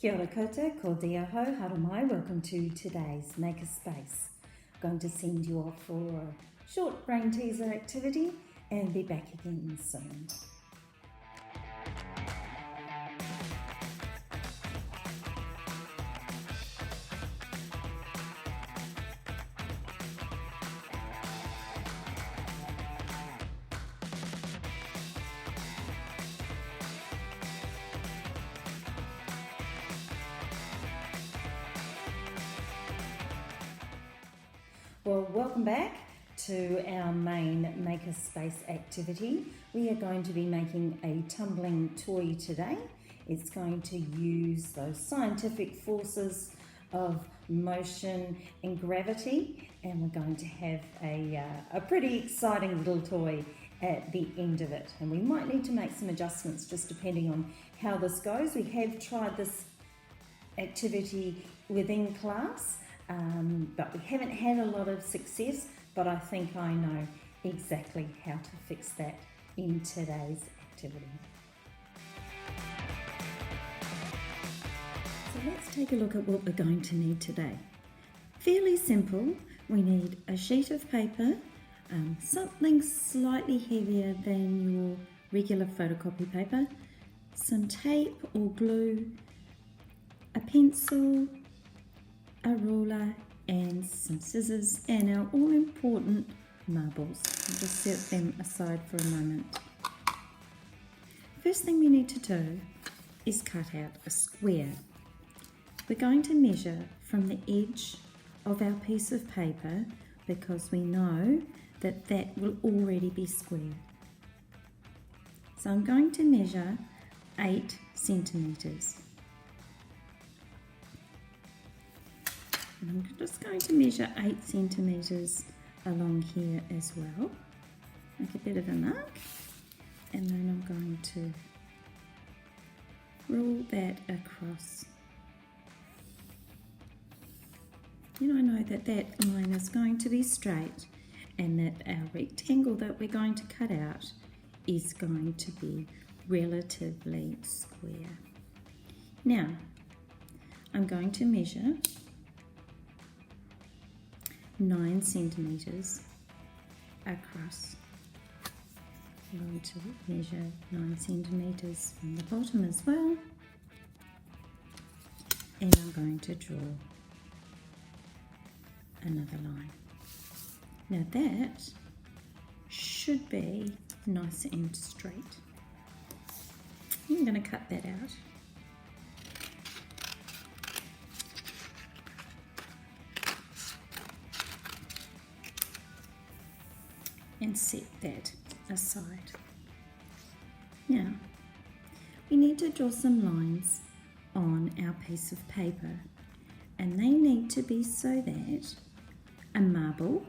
Kia ora koutou, ko dia ho, haramai. Welcome to today's Makerspace. I'm going to send you off for a short brain teaser activity and be back again soon. Well, welcome back to our main Makerspace activity. We are going to be making a tumbling toy today. It's going to use those scientific forces of motion and gravity, and we're going to have a pretty exciting little toy at the end of it. And we might need to make some adjustments just depending on how this goes. We have tried this activity within class, but we haven't had a lot of success, but I think I know exactly how to fix that in today's activity. So let's take a look at what we're going to need today. Fairly simple. We need a sheet of paper, something slightly heavier than your regular photocopy paper, some tape or glue, a pencil, a ruler and some scissors, and our all-important marbles. I'll just set them aside for a moment. First thing we need to do is cut out a square. We're going to measure from the edge of our piece of paper because we know that that will already be square. So I'm going to measure 8 centimetres. I'm just going to measure 8 centimetres along here as well. Make a bit of a mark, and then I'm going to roll that across. I know that that line is going to be straight and that our rectangle that we're going to cut out is going to be relatively square. Now, I'm going to measure 9 centimetres across. I'm going to measure 9 centimetres from the bottom as well, and I'm going to draw another line. Now that should be nice and straight. I'm going to cut that out. And set that aside. Now, we need to draw some lines on our piece of paper, and they need to be so that a marble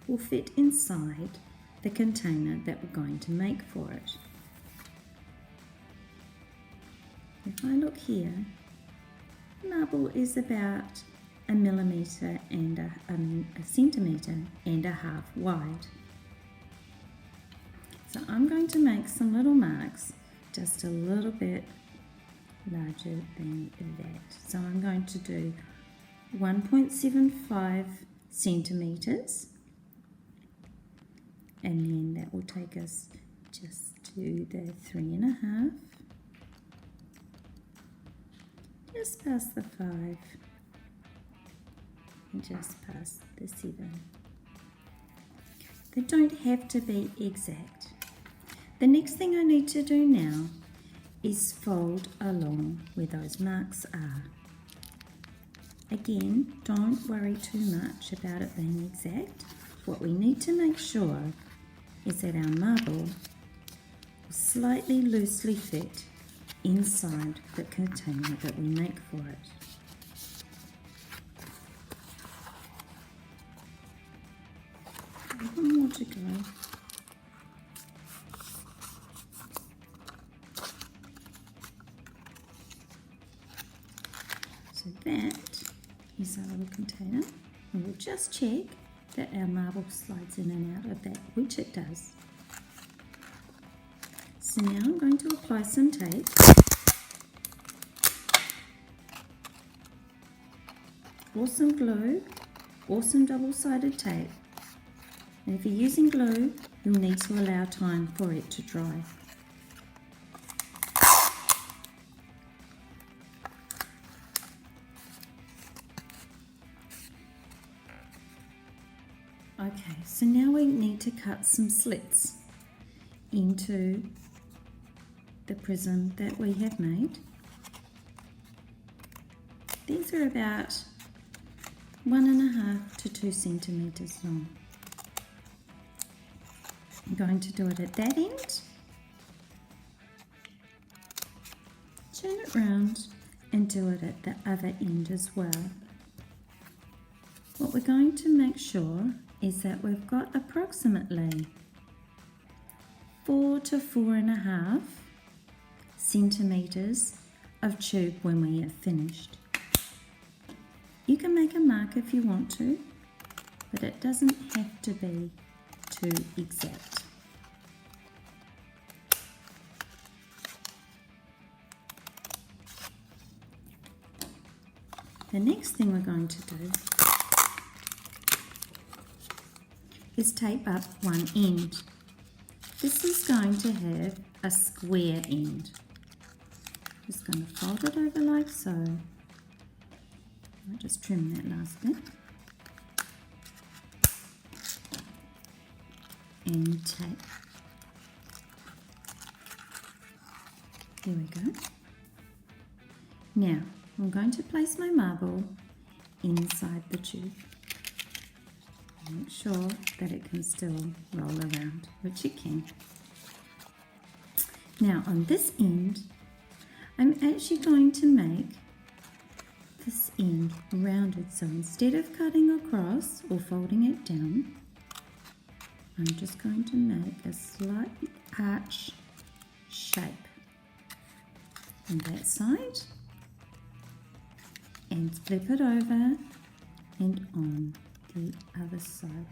will fit inside the container that we're going to make for it. If I look here, the marble is about a millimetre and a centimetre and a half wide. So I'm going to make some little marks just a little bit larger than that. So I'm going to do 1.75 centimetres, and then that will take us just to the 3.5, just past the 5, and just past the 7. They don't have to be exact. The next thing I need to do now is fold along where those marks are. Again, don't worry too much about it being exact. What we need to make sure is that our marble will slightly loosely fit inside the container that we make for it. One more to go. So that is our little container, and we'll just check that our marble slides in and out of that, which it does. So now I'm going to apply some tape or some glue or some double-sided tape. And if you're using glue, you'll need to allow time for it to dry. Okay, so now we need to cut some slits into the prism that we have made. These are about 1.5 to 2 centimetres long. I'm going to do it at that end, turn it round and do it at the other end as well. What we're going to make sure is that we've got approximately 4 to 4.5 centimetres of tube when we are finished. You can make a mark if you want to, but it doesn't have to be too exact. The next thing we're going to do is tape up one end. This is going to have a square end. Just going to fold it over like so. I'll just trim that last bit. And tape. There we go. Now, I'm going to place my marble inside the tube. Make sure that it can still roll around, which it can. Now on this end, I'm actually going to make this end rounded. So instead of cutting across or folding it down, I'm just going to make a slight arch shape on that side and flip it over and on the other side.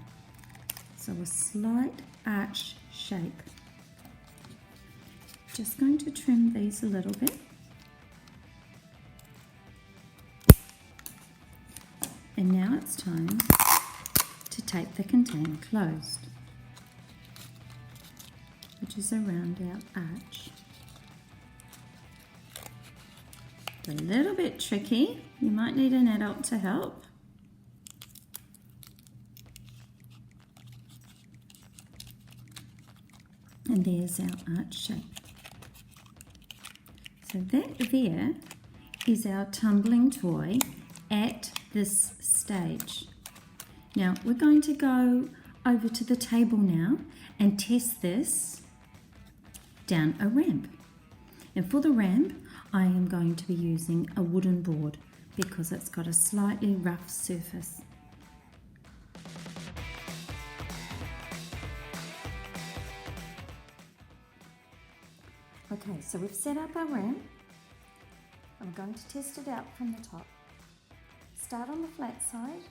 So a slight arch shape. Just going to trim these a little bit. And now it's time to tape the container closed, which is around our arch. A little bit tricky. You might need an adult to help. And there's our arch shape. So that there is our tumbling toy at this stage. Now we're going to go over to the table now and test this down a ramp. And for the ramp, I am going to be using a wooden board because it's got a slightly rough surface. Okay, so we've set up our ramp. I'm going to test it out from the top. Start on the flat side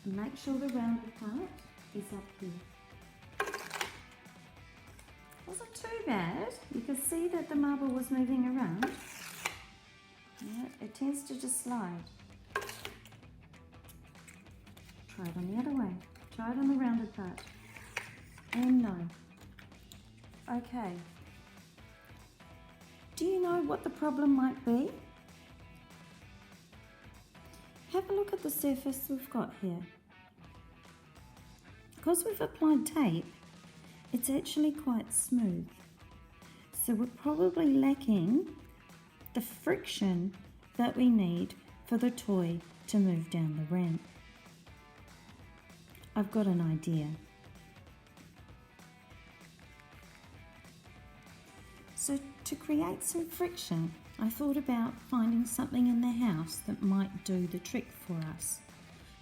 and make sure the rounded part is up here. Wasn't too bad. You could see that the marble was moving around. Yeah, it tends to just slide. Try it on the other way. Try it on the rounded part. And no. Okay. Do you know what the problem might be? Have a look at the surface we've got here. Because we've applied tape, it's actually quite smooth. So we're probably lacking the friction that we need for the toy to move down the ramp. I've got an idea. So to create some friction, I thought about finding something in the house that might do the trick for us.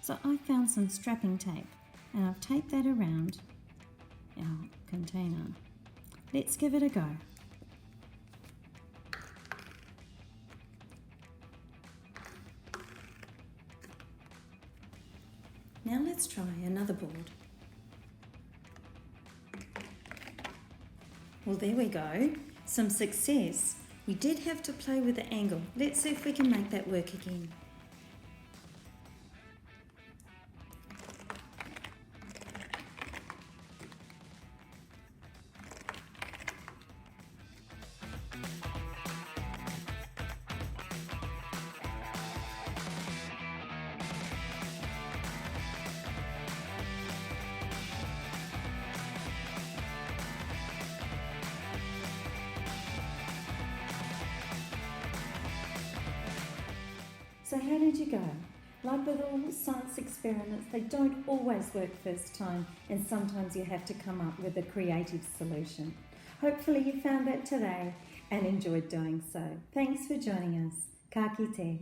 So I found some strapping tape and I've taped that around our container. Let's give it a go. Now let's try another board. Well, there we go. Some success. We did have to play with the angle. Let's see if we can make that work again. So how did you go? Like with all science experiments, they don't always work first time, and sometimes you have to come up with a creative solution. Hopefully you found that today and enjoyed doing so. Thanks for joining us. Ka kite.